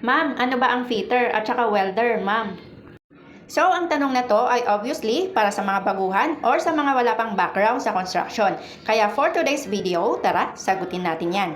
Ma'am, ano ba ang fitter at saka welder, ma'am? So, ang tanong na to ay obviously para sa mga baguhan or sa mga wala pang background sa construction. Kaya for today's video, tara, sagutin natin yan.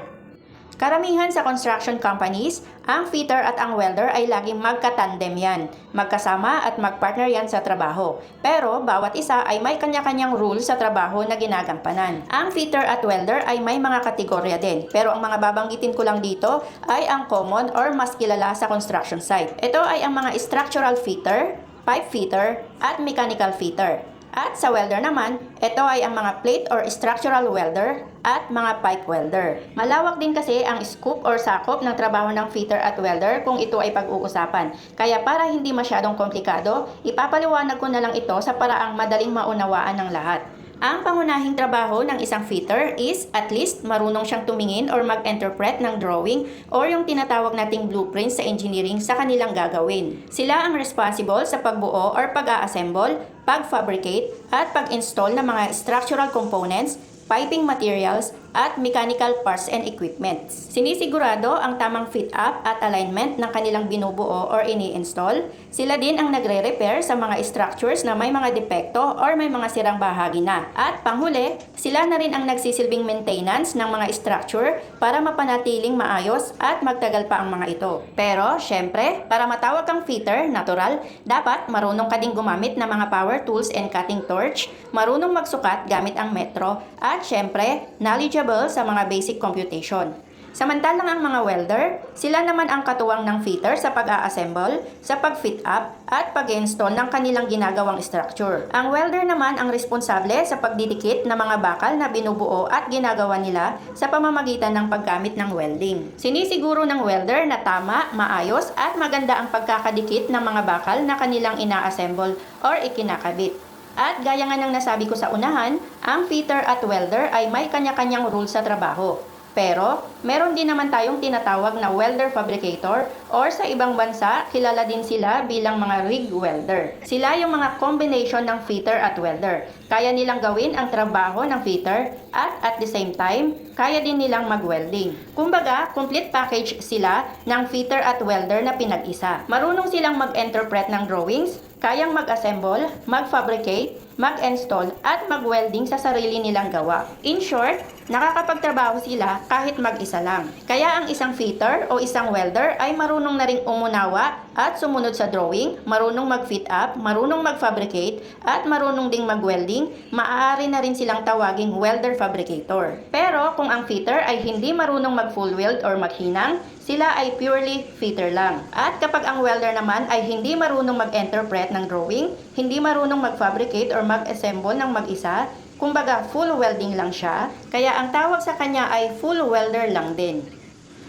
Karamihan sa construction companies, ang fitter at ang welder ay laging magkatandem yan. Magkasama at magpartner yan sa trabaho. Pero bawat isa ay may kanya-kanyang rule sa trabaho na ginagampanan. Ang fitter at welder ay may mga kategorya din. Pero ang mga babanggitin ko lang dito ay ang common or mas kilala sa construction site. Ito ay ang mga structural fitter, pipe fitter, at mechanical fitter. At sa welder naman, ito ay ang mga plate or structural welder at mga pipe welder. Malawak din kasi ang scope or sakop ng trabaho ng fitter at welder kung ito ay pag-uusapan. Kaya para hindi masyadong komplikado, ipapaliwanag ko na lang ito sa paraang madaling maunawaan ng lahat. Ang pangunahing trabaho ng isang fitter is at least marunong siyang tumingin or mag-interpret ng drawing or yung tinatawag nating blueprints sa engineering sa kanilang gagawin. Sila ang responsible sa pagbuo or pag-a-assemble, pag-fabricate at pag-install ng mga structural components, piping materials, at mechanical parts and equipment. Sinisigurado ang tamang fit-up at alignment ng kanilang binubuo or ini-install. Sila din ang nagre-repair sa mga structures na may mga depekto or may mga sirang bahagi na. At panghuli, sila na rin ang nagsisilbing maintenance ng mga structure para mapanatiling maayos at magtagal pa ang mga ito. Pero, syempre, para matawag kang fitter, natural, dapat marunong ka ding gumamit ng mga power tools and cutting torch, marunong magsukat gamit ang metro, at syempre, knowledgeable sa mga basic computation. Samantalang ang mga welder, sila naman ang katuwang ng fitter sa pag-a-assemble, sa pag-fit up, at pag-install ng kanilang ginagawang structure. Ang welder naman ang responsable sa pagdidikit ng mga bakal na binubuo at ginagawa nila sa pamamagitan ng paggamit ng welding. Sinisiguro ng welder na tama, maayos, at maganda ang pagkakadikit ng mga bakal na kanilang ina-assemble or ikinakabit. At gaya nga ng nasabi ko sa unahan, ang fitter at welder ay may kanya-kanyang rules sa trabaho. Pero, meron din naman tayong tinatawag na welder fabricator or sa ibang bansa, kilala din sila bilang mga rig welder. Sila yung mga combination ng fitter at welder. Kaya nilang gawin ang trabaho ng fitter at the same time, kaya din nilang mag-welding. Kumbaga, complete package sila ng fitter at welder na pinag-isa. Marunong silang mag-interpret ng drawings, kayang mag-assemble, mag-fabricate, mag-install at mag-welding sa sarili nilang gawa. In short, nakakapagtrabaho sila kahit mag-isa lang. Kaya ang isang fitter o isang welder ay marunong na ring umunawa at sumunod sa drawing, marunong mag-fit up, marunong mag-fabricate, at marunong ding mag-welding, maaari na rin silang tawaging welder fabricator. Pero kung ang fitter ay hindi marunong mag-full weld or maghinang, sila ay purely fitter lang. At kapag ang welder naman ay hindi marunong mag-interpret ng drawing, hindi marunong mag-fabricate or mag-assemble ng mag-isa, kumbaga full welding lang siya, kaya ang tawag sa kanya ay full welder lang din.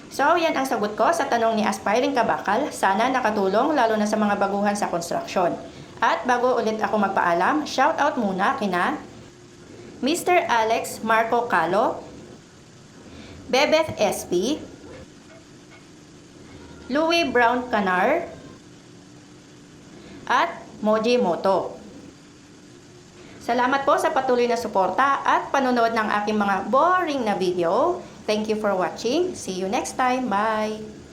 So, yan ang sagot ko sa tanong ni aspiring kabakal. Sana nakatulong lalo na sa mga baguhan sa construction. At bago ulit ako magpaalam, shoutout muna kina Mr. Alex Marco Calo, Bebeth SP, Louis Brown Canar, at Moji Moto. Salamat po sa patuloy na suporta at panonood ng aking mga boring na video. Thank you for watching. See you next time. Bye!